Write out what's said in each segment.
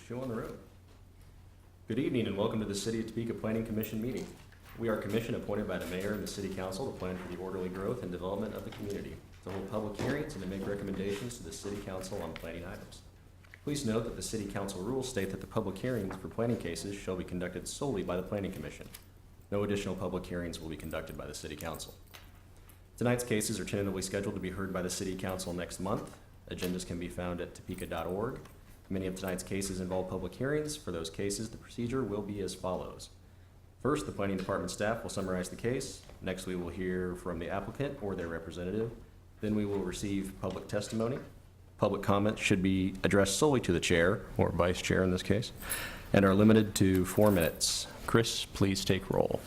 Show on the road. Good evening and welcome to the City of Topeka Planning Commission meeting. We are a commission appointed by the mayor and the city council to plan for the orderly growth and development of the community, to hold public hearings and to make recommendations to the city council on planning items. Please note that the city council rules state that the public hearings for planning cases shall be conducted solely by the planning commission. No additional public hearings will be conducted by the city council. Tonight's cases are tentatively scheduled to be heard by the city council next month. Agendas can be found at topeka.org. Many of tonight's cases involve public hearings. For those cases, the procedure will be as follows. First, the planning department staff will summarize the case. Next, we will hear from the applicant or their representative. Then we will receive public testimony. Public comments should be addressed solely to the chair, or vice chair in this case, and are limited to 4 minutes. Chris, please take roll.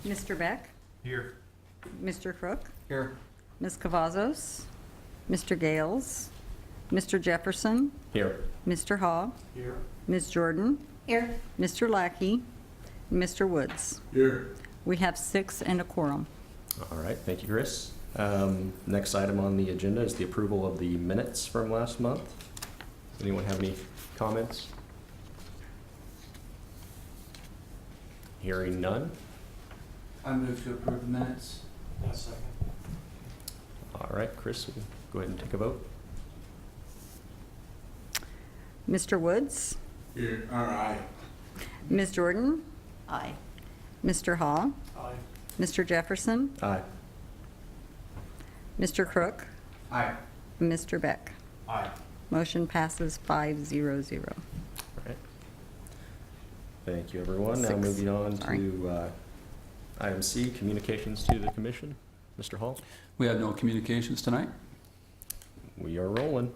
Mr. Beck? Here. Mr. Crook? Here. Ms. Cavazos? Mr. Gales? Mr. Jefferson? Here. Mr. Hall? Here. Ms. Jordan? Here. Mr. Lackey? Mr. Woods? Here. We have 6 and a quorum. All right, thank you, Chris. Next item on the agenda is the approval of the minutes from last month. Anyone have any comments? Hearing none. I move to approve the minutes. Second. All right, Chris, we'll go ahead and take a vote. Mr. Woods? Here. Aye. Ms. Jordan? Aye. Mr. Hall? Aye. Mr. Jefferson? Aye. Mr. Crook? Aye. Mr. Beck? Aye. Motion passes 5-0-0. All right. Thank you, everyone. Now 6. moving on Sorry. to item C, communications to the commission. Mr. Hall? We have no communications tonight. We are rolling.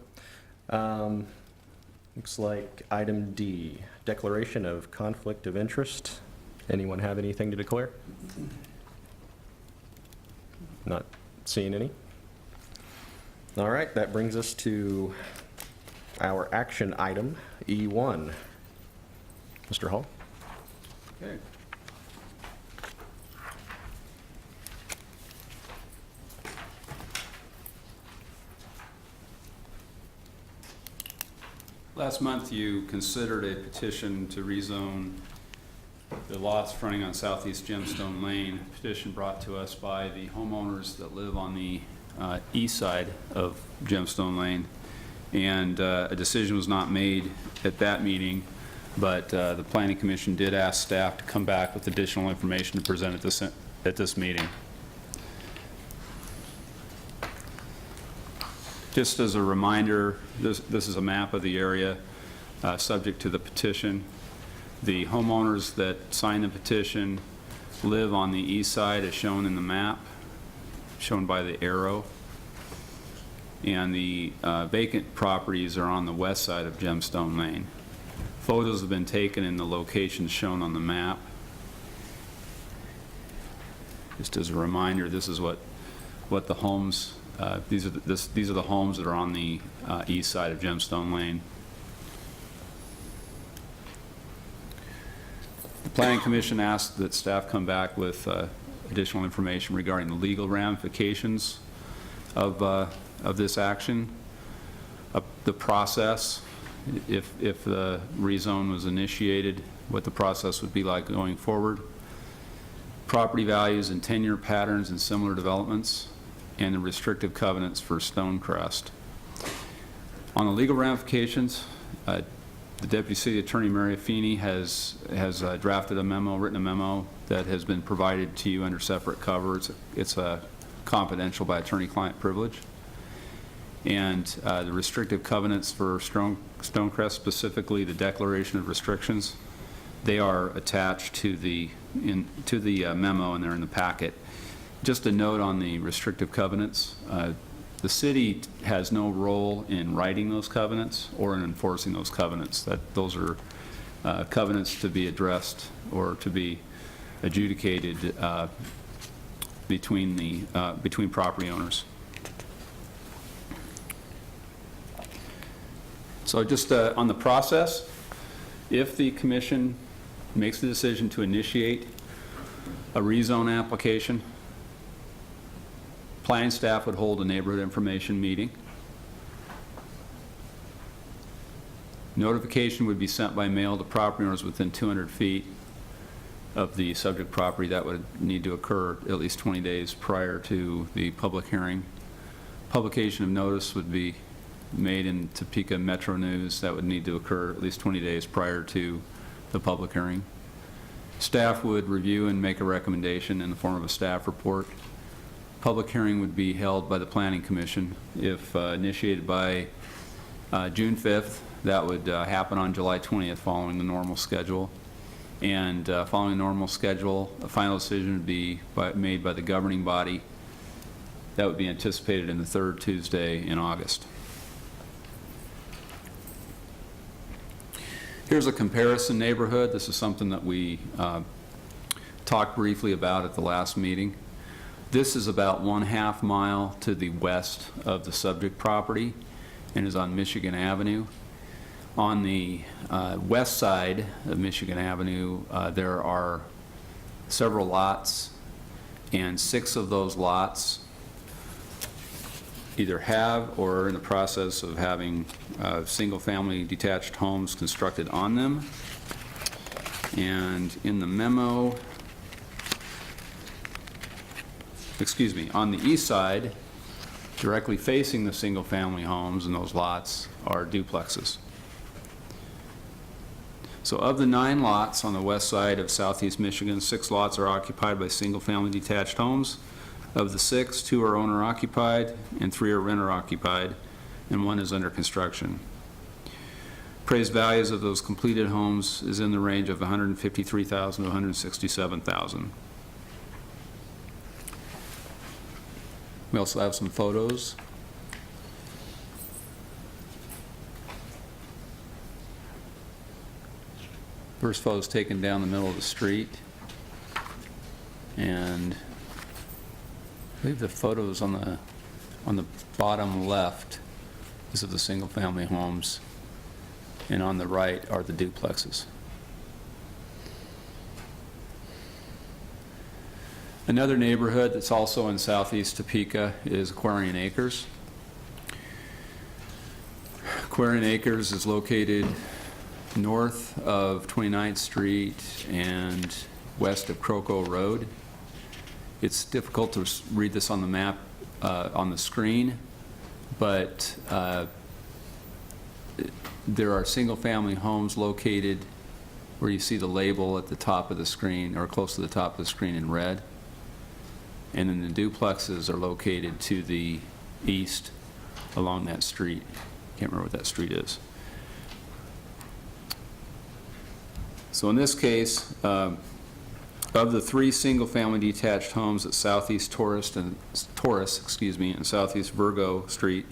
Looks like item D, declaration of conflict of interest. Anyone have anything to declare? Not seeing any. All right, that brings us to our action item, E1. Mr. Hall? Okay. Last month, you considered a petition to rezone the lots fronting on Southeast Gemstone Lane. Petition brought to us by the homeowners that live on the east side of Gemstone Lane. And a decision was not made at that meeting, but the Planning Commission did ask staff to come back with additional information to present at this meeting. Just as a reminder, this is a map of the area subject to the petition. The homeowners that signed the petition live on the east side as shown in the map, shown by the arrow. And the vacant properties are on the west side of Gemstone Lane. Photos have been taken in the locations shown on the map. Just as a reminder, this is what the homes, these are the homes that are on the east side of Gemstone Lane. The Planning Commission asked that staff come back with additional information regarding the legal ramifications of this action, the process, if the rezone was initiated, what the process would be like going forward, property values and tenure patterns in similar developments, and the restrictive covenants for Stonecrest. On the legal ramifications, the Deputy City Attorney Mary Feeney has drafted a memo, written a memo that has been provided to you under separate cover. It's confidential by attorney-client privilege. And the restrictive covenants for Stonecrest, specifically the declaration of restrictions, they are attached to the memo, and they're in the packet. Just a note on the restrictive covenants, the city has no role in writing those covenants or in enforcing those covenants. Those are covenants to be addressed or to be adjudicated between property owners. So just on the process, if the commission makes the decision to initiate a rezone application, planning staff would hold a neighborhood information meeting. Notification would be sent by mail to property owners within 200 feet of the subject property. That would need to occur at least 20 days prior to the public hearing. Publication of notice would be made in Topeka Metro News. That would need to occur at least 20 days prior to the public hearing. Staff would review and make a recommendation in the form of a staff report. Public hearing would be held by the Planning Commission. If initiated by June 5th, that would happen on July 20th following the normal schedule. And following the normal schedule, a final decision would be made by the governing body. That would be anticipated in the third Tuesday in August. Here's a comparison neighborhood. This is something that we talked briefly about at the last meeting. This is about 1/2 mile to the west of the subject property and is on Michigan Avenue. On the west side of Michigan Avenue, there are several lots, and 6 of those lots either have or are in the process of having single-family detached homes constructed on them. And in the memo, excuse me, on the east side, directly facing the single-family homes in those lots are duplexes. So of the 9 lots on the west side of southeast Michigan, 6 lots are occupied by single-family detached homes. Of the 6, 2 are owner-occupied and 3 are renter-occupied, and 1 is under construction. Appraised values of those completed homes is in the range of $153,000 to $167,000. We also have some photos. First photo is taken down the middle of the street, and I believe the photos on the bottom left is of the single-family homes, and on the right are the duplexes. Another neighborhood that's also in southeast Topeka is Aquarian Acres. Aquarian Acres is located north of 29th Street and west of Croco Road. It's difficult to read this on the map on the screen, but there are single-family homes located where you see the label at the top of the screen, or close to the top of the screen in red. And then the duplexes are located to the east along that street. Can't remember what that street is. So in this case, of the 3 single-family detached homes at Southeast Taurus and Southeast Virgo Street,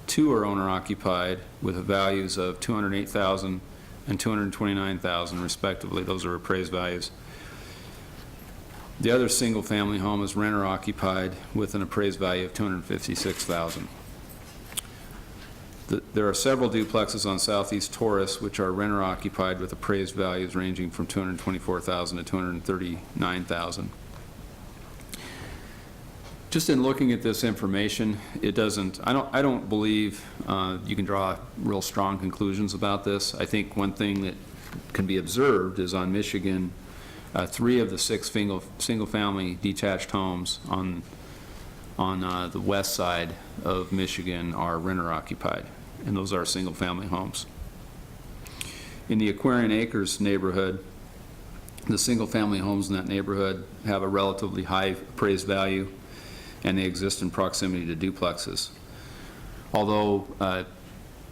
2 are owner-occupied with values of $208,000 and $229,000 respectively. Those are appraised values. The other single-family home is renter-occupied with an appraised value of $256,000. There are several duplexes on Southeast Taurus which are renter-occupied with appraised values ranging from $224,000 to $239,000. Just in looking at this information, it doesn't, I don't believe you can draw real strong conclusions about this. I think one thing that can be observed is on Michigan, 3 of the 6 single-family detached homes on the west side of Michigan are renter-occupied, and those are single-family homes. In the Aquarian Acres neighborhood, the single-family homes in that neighborhood have a relatively high appraised value, and they exist in proximity to duplexes. Although it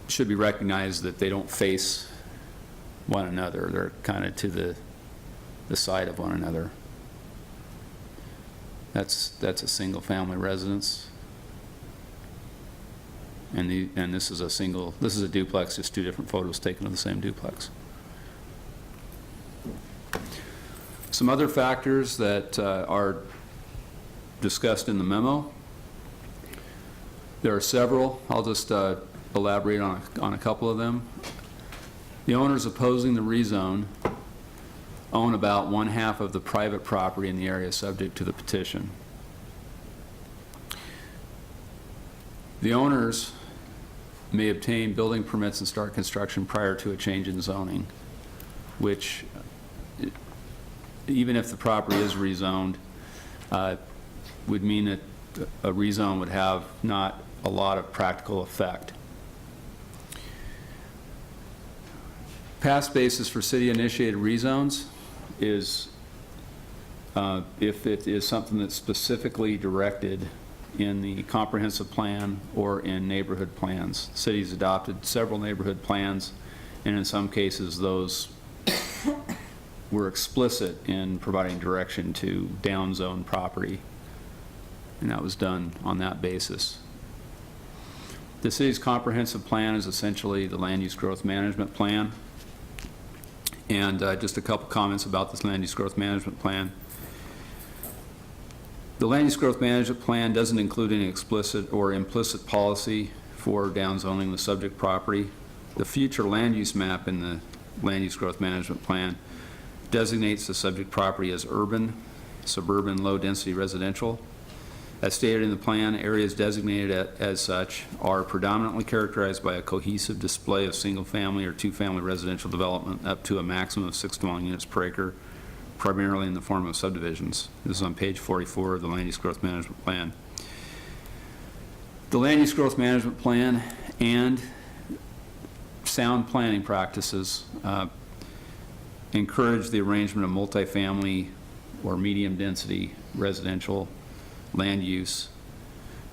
should be recognized that they don't face one another. They're kind of to the side of one another. That's a single-family residence, and this is a duplex, just 2 different photos taken of the same duplex. Some other factors that are discussed in the memo. There are several. I'll just elaborate on a couple of them. The owners opposing the rezone own about 1/2 of the private property in the area subject to the petition. The owners may obtain building permits and start construction prior to a change in zoning, which, even if the property is rezoned, would mean that a rezone would have not a lot of practical effect. Past basis for city-initiated rezones is if it is something that's specifically directed in the comprehensive plan or in neighborhood plans. The city's adopted several neighborhood plans, and in some cases, those were explicit in providing direction to downzone property, and that was done on that basis. The city's comprehensive plan is essentially the land use growth management plan. And just a couple comments about this land use growth management plan. The land use growth management plan doesn't include any explicit or implicit policy for downzoning the subject property. The future land use map in the land use growth management plan designates the subject property as urban, suburban, low-density residential. As stated in the plan, areas designated as such are predominantly characterized by a cohesive display of single-family or two-family residential development up to a maximum of 6 dwelling units per acre, primarily in the form of subdivisions. This is on page 44 of the Land Use Growth Management Plan. The Land Use Growth Management Plan and sound planning practices encourage the arrangement of multifamily or medium-density residential land use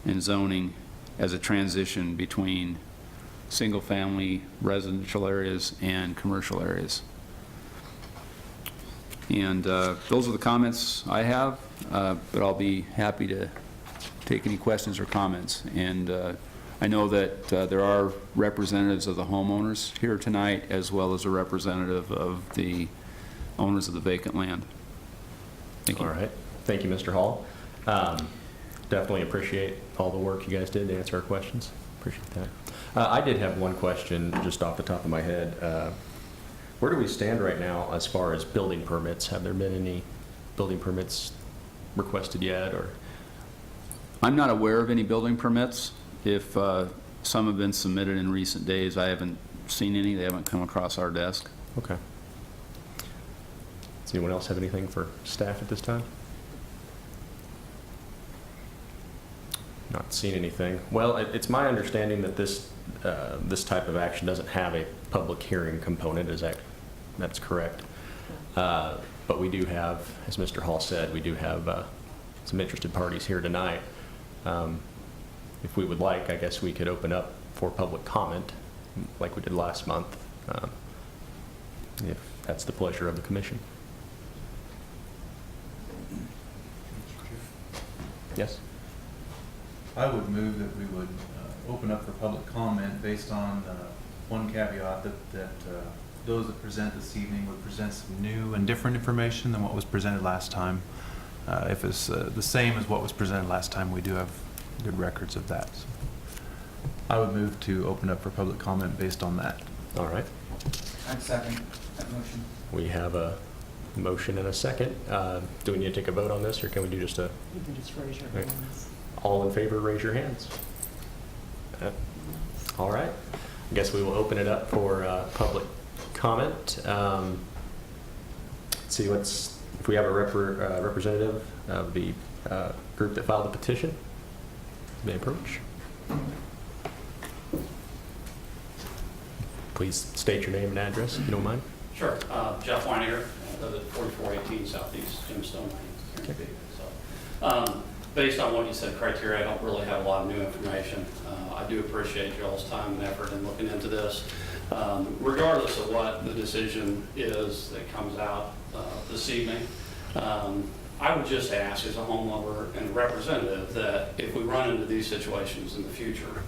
and zoning as a transition between single-family residential areas and commercial areas. And those are the comments I have, but I'll be happy to take any questions or comments. And I know that there are representatives of the homeowners here tonight, as well as a representative of the owners of the vacant land. Thank you. All right. Thank you, Mr. Hall. Definitely appreciate all the work you guys did to answer our questions. Appreciate that. I did have one question just off the top of my head. Where do we stand right now as far as building permits? Have there been any building permits requested yet, or? I'm not aware of any building permits. If some have been submitted in recent days, I haven't seen any. They haven't come across our desk. Okay. Does anyone else have anything for staff at this time? Not seen anything. Well, it's my understanding that this type of action doesn't have a public hearing component. That's correct? But we do have, as Mr. Hall said, we do have some interested parties here tonight. If we would like, I guess we could open up for public comment, like we did last month, if that's the pleasure of the commission. Yes? I would move that we would open up for public comment based on one caveat that those that present this evening would present some new and different information than what was presented last time. If it's the same as what was presented last time, we do have good records of that. So I would move to open up for public comment based on that. All right. I'd second that motion. We have a motion and a second. Do we need to take a vote on this, or can we do just a? You can just raise your Right. hands. All in favor, raise your hands. All right. I guess we will open it up for public comment. Let's see, if we have a representative of the group that filed the petition, may approach. Please state your name and address, if you don't mind. Sure. Jeff Weininger, I live at 4418 Southeast Gemstone Lane. Here in Topeka. So, based on what you said, criteria, I don't really have a lot of new information. I do appreciate y'all's time and effort in looking into this. Regardless of what the decision is that comes out this evening, I would just ask as a homeowner and a representative that if we run into these situations in the future,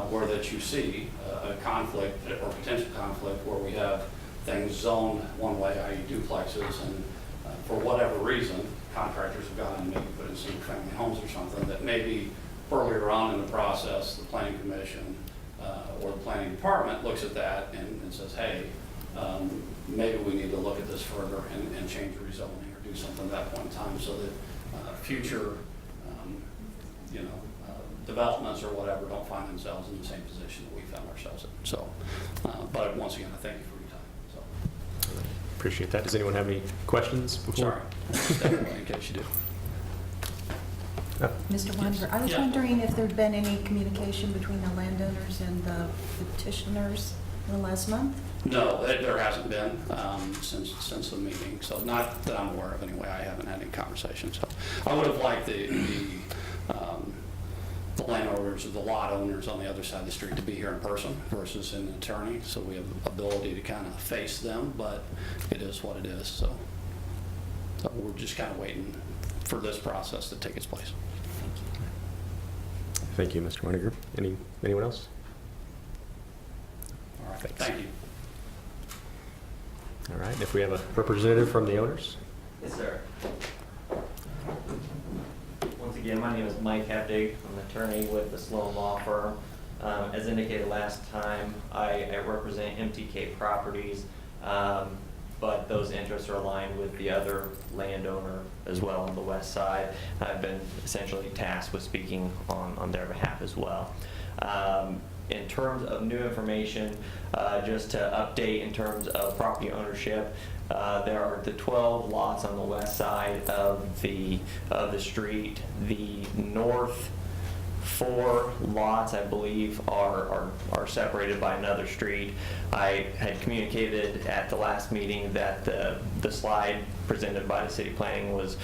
where that you see a conflict or potential conflict where we have things zoned one way, i.e. duplexes, and for whatever reason, contractors have gone and maybe put in single-family homes or something, that maybe earlier on in the process, the planning commission or the planning department looks at that and says, hey, maybe we need to look at this further and change rezoning or do something at that point in time, so that future developments or whatever don't find themselves in the same position that we found ourselves in. So, but once again, I thank you for your time. So, Appreciate that. Does anyone have any questions before? sorry, in case you do. Mr. Weinberg, I was Yeah. wondering if there'd been any communication between the landowners and the petitioners in the last month? No, there hasn't been since the meeting, so not that I'm aware of anyway. I haven't had any conversations. So I would have liked the landowners or the lot owners on the other side of the street to be here in person versus an attorney, so we have the ability to kind of face them, but it is what it is. So we're just kind of waiting for this process to take its place. Thank you, Mr. Weiniger. Anyone else? All right, Thanks. thank you. All right, if we have a representative from the owners? Yes, sir. Once again, my name is Mike Hepdig. I'm an attorney with the Sloan Law Firm. As indicated last time, I represent MTK Properties, but those interests are aligned with the other landowner as well on the west side. I've been essentially tasked with speaking on their behalf as well. In terms of new information, just to update in terms of property ownership, there are the 12 lots on the west side of the street. The north 4 lots, I believe, are separated by another street. I had communicated at the last meeting that the slide presented by the city planning was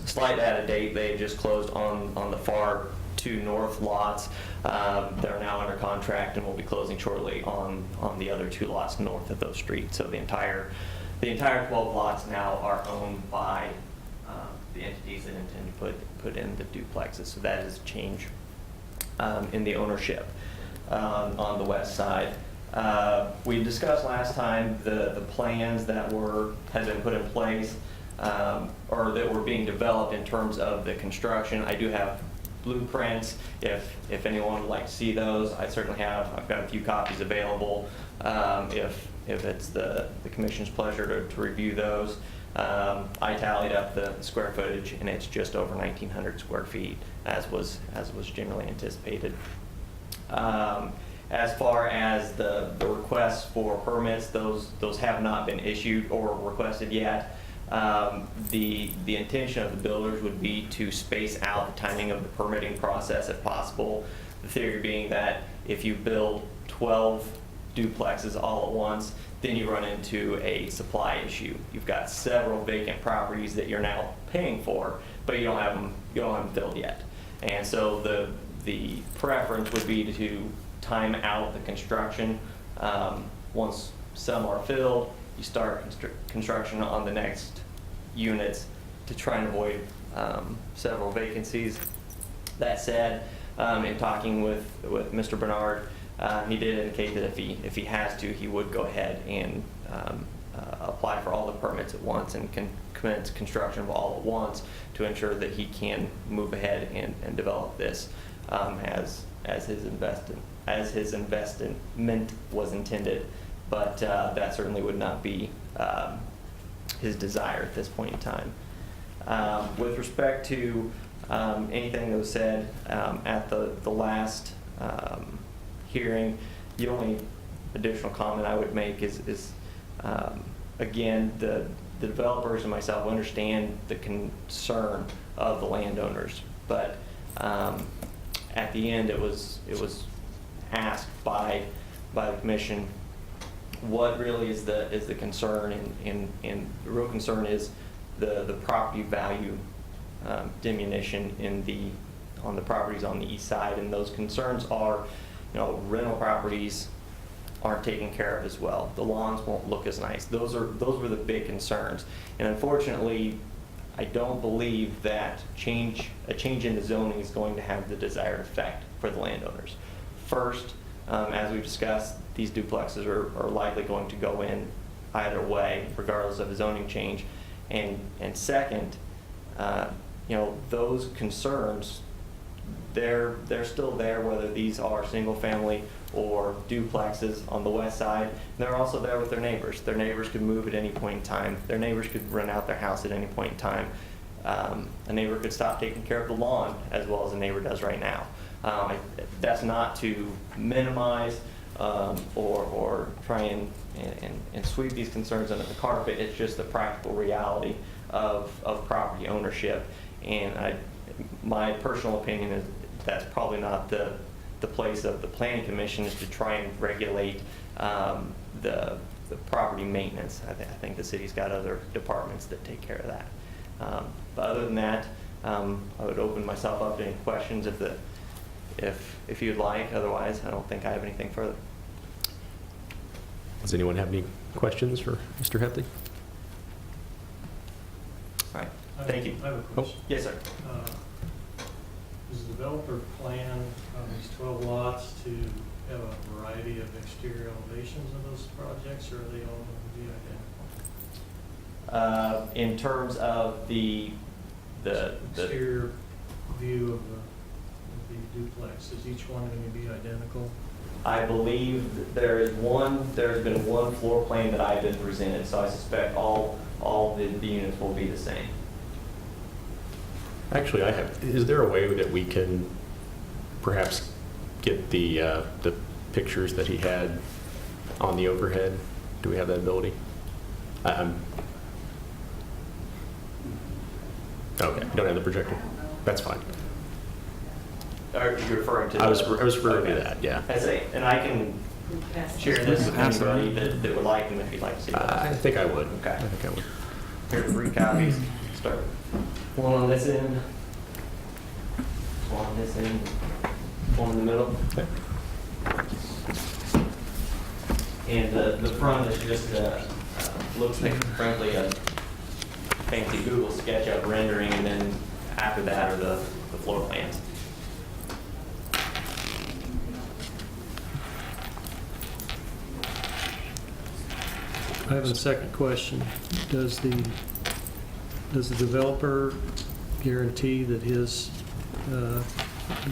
slightly out of date. They had just closed on the far 2 north lots. They're now under contract and will be closing shortly on the other 2 lots north of those streets. So the entire 12 lots now are owned by the entities that intend to put in the duplexes. So that is a change in the ownership on the west side. We discussed last time the plans that had been put in place or that were being developed in terms of the construction. I do have blueprints. If anyone would like to see those, I certainly have. I've got a few copies available. If it's the commission's pleasure to review those. I tallied up the square footage, and it's just over 1,900 square feet, as was generally anticipated. As far as the requests for permits, those have not been issued or requested yet. The intention of the builders would be to space out the timing of the permitting process if possible. The theory being that if you build 12 duplexes all at once, then you run into a supply issue. You've got several vacant properties that you're now paying for, but you don't have them filled yet. And so the preference would be to time out the construction. Once some are filled, you start construction on the next units to try and avoid several vacancies. That said, in talking with Mr. Bernard, he did indicate that if he has to, he would go ahead and apply for all the permits at once and can commence construction of all at once to ensure that he can move ahead and develop this as his investment was intended. But that certainly would not be his desire at this point in time. With respect to anything that was said at the last hearing, the only additional comment I would make is again, the developers and myself understand the concern of the landowners, but at the end it was asked by the commission what really is the concern, and the real concern is the property value diminution on the properties on the east side, and those concerns are, rental properties aren't taken care of as well. The lawns won't look as nice. Those were the big concerns, and unfortunately, I don't believe that a change in the zoning is going to have the desired effect for the landowners. First, as we've discussed, these duplexes are likely going to go in either way, regardless of the zoning change. And second, those concerns, they're still there, whether these are single family or duplexes on the west side. They're also there with their neighbors. Their neighbors could move at any point in time. Their neighbors could rent out their house at any point in time. A neighbor could stop taking care of the lawn as well as a neighbor does right now. That's not to minimize or try and sweep these concerns under the carpet. It's just the practical reality of property ownership. And my personal opinion is that's probably not the place of the Planning Commission, is to try and regulate the property maintenance. I think the city's got other departments that take care of that. But other than that, I would open myself up to any questions if you'd like. Otherwise, I don't think I have anything further. Does anyone have any questions for Mr. Headley? All right, thank you. I have a question. Yes, sir. Does the developer plan on these 12 lots to have a variety of exterior elevations of those projects, or are they all going to be identical? In terms of the Exterior view of the duplex, is each one going to be identical? I believe there's been one floor plan that I've been presented, so I suspect all the units will be the same. Actually, is there a way that we can perhaps get the pictures that he had on the overhead? Do we have that ability? Okay, you don't have the projector? That's fine. Are you referring to? I was referring to Okay. that, yeah. And I can share this with anybody that would like them if you'd like to see them. I think I would. Okay. I think I would. Here are 3 copies. Start one on this end, one on this end, one in the middle. Okay. And the front is just, looks like frankly a fancy Google SketchUp rendering, and then after that are the floor plans. I have a second question. Does the developer guarantee that his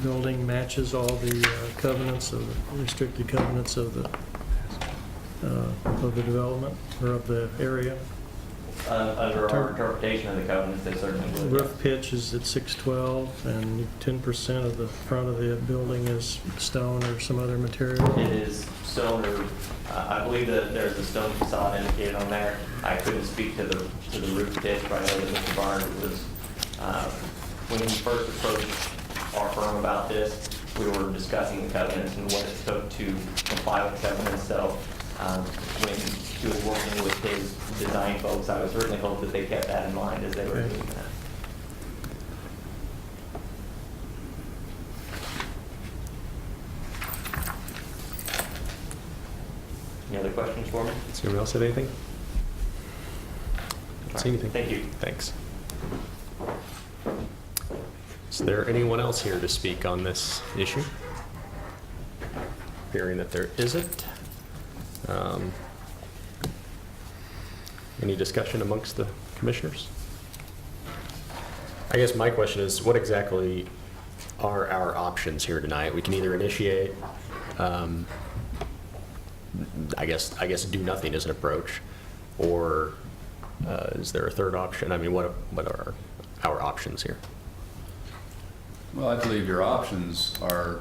building matches all the covenants of the restricted covenants of the development or of the area? Under our interpretation of the covenants, they certainly The would. roof pitch is at 612, and 10% of the front of the building is stone or some other material. It is stone, or I believe that there's a stone facade indicated on there. I couldn't speak to the roof pitch, but I know that Mr. Barnes was, when he first approached our firm about this, we were discussing the covenants and what it took to comply with the covenants. So when he was working with his design folks, I would certainly hope that they kept that in mind as they were Okay. doing that. Any other questions for me? Does anyone else have anything? Don't see anything. Thank you. Thanks. Is there anyone else here to speak on this issue? Hearing that there isn't. Any discussion amongst the commissioners? I guess my question is, what exactly are our options here tonight? We can either initiate, I guess do nothing as an approach, or is there a third option? I mean, what are our options here? Well, I believe your options are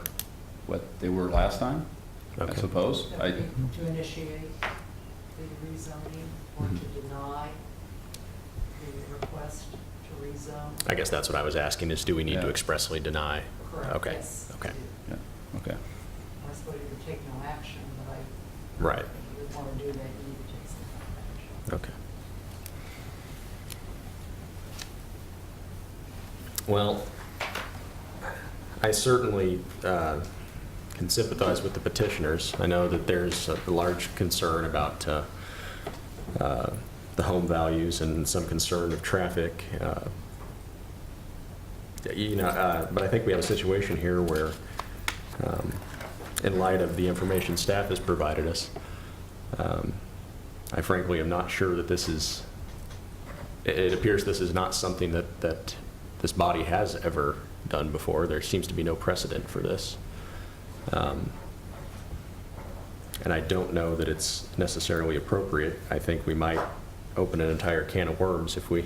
what they were last time, I Okay. suppose. To initiate the rezoning or to deny the request to rezone. I guess that's what I was asking, is do we need to Yeah. expressly deny? Correct, Okay, yes. okay, Yeah, okay. I suppose you could take no action, but right, if you would want to do that, you need to take some action. okay. Well, I certainly can sympathize with the petitioners. I know that there's a large concern about the home values and some concern of traffic. But I think we have a situation here where, in light of the information staff has provided us, I frankly am not sure that this is, it appears this is not something that this body has ever done before. There seems to be no precedent for this. And I don't know that it's necessarily appropriate. I think we might open an entire can of worms if we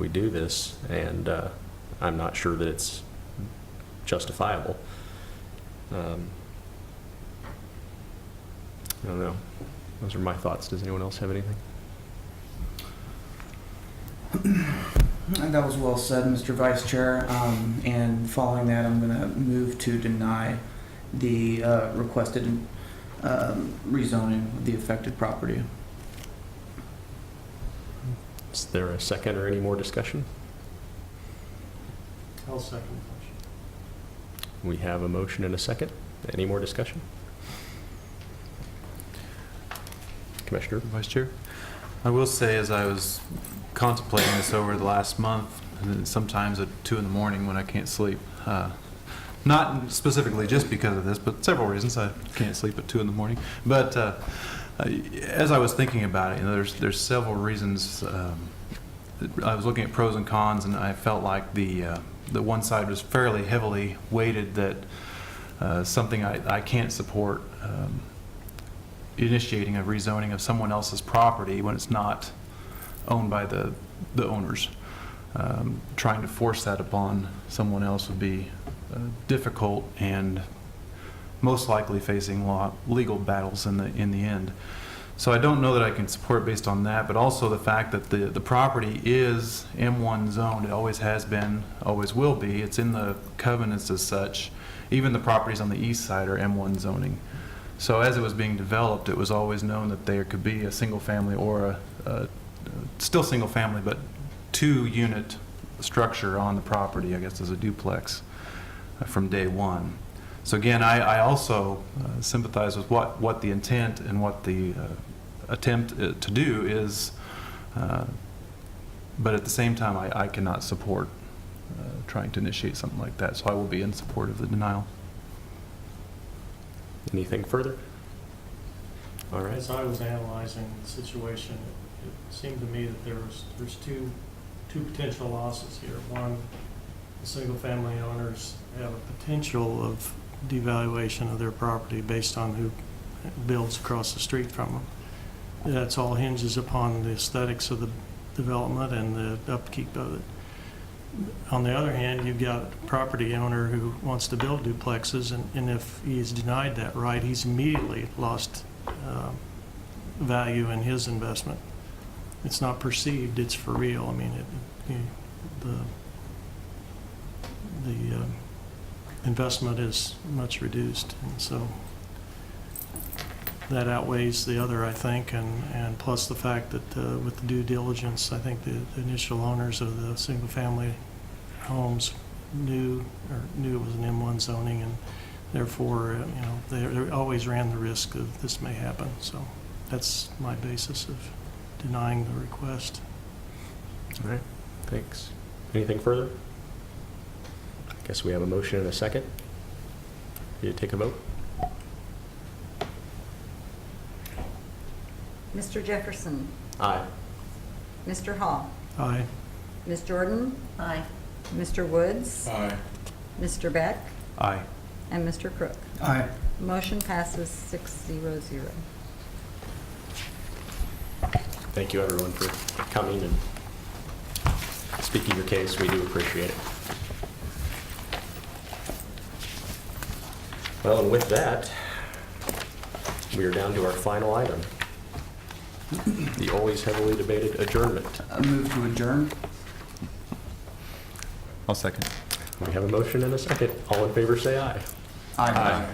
do this, and I'm not sure that it's justifiable. I don't know. Those are my thoughts. Does anyone else have anything? That was well said, Mr. Vice Chair. And following that, I'm going to move to deny the requested rezoning of the affected property. Is there a second or any more discussion? I'll second the motion. We have a motion and a second. Any more discussion? Commissioner? Vice Chair, I will say, as I was contemplating this over the last month, and sometimes at 2 in the morning when I can't sleep, not specifically just because of this, but several reasons I can't sleep at 2 in the morning. But as I was thinking about it, there's several reasons. I was looking at pros and cons, and I felt like the one side was fairly heavily weighted that something I can't support. Initiating a rezoning of someone else's property when it's not owned by the owners. Trying to force that upon someone else would be difficult and most likely facing legal battles in the end. So I don't know that I can support based on that, but also the fact that the property is M1 zoned. It always has been, always will be. It's in the covenants as such. Even the properties on the east side are M1 zoning. So as it was being developed, it was always known that there could be a single family or still single family, but 2-unit structure on the property, I guess as a duplex from day one. So again, I also sympathize with what the intent and what the attempt to do is, but at the same time, I cannot support trying to initiate something like that. So I will be in support of the denial. Anything further? All right. As I was analyzing the situation, it seemed to me that there's two potential losses here. One, the single-family owners have a potential of devaluation of their property based on who builds across the street from them. That's all hinges upon the aesthetics of the development and the upkeep of it. On the other hand, you've got a property owner who wants to build duplexes, and if he is denied that right, he's immediately lost value in his investment. It's not perceived, it's for real. I mean, the investment is much reduced, and so that outweighs the other, I think, and plus the fact that with the due diligence, I think the initial owners of the single-family homes knew it was an M1 zoning, and therefore, they always ran the risk of this may happen. So that's my basis of denying the request. All right. Thanks. Anything further? I guess we have a motion and a second. You take a vote. Mr. Jefferson? Aye. Mr. Hall? Aye. Ms. Jordan? Aye. Mr. Woods? Aye. Mr. Beck? Aye. And Mr. Crook? Aye. Motion passes 6-0. Thank you, everyone, for coming and speaking your case. We do appreciate it. Well, and with that, we are down to our final item, the always heavily debated adjournment. I move to adjourn. I'll second. We have a motion and a second. All in favor, say aye. Aye. Aye.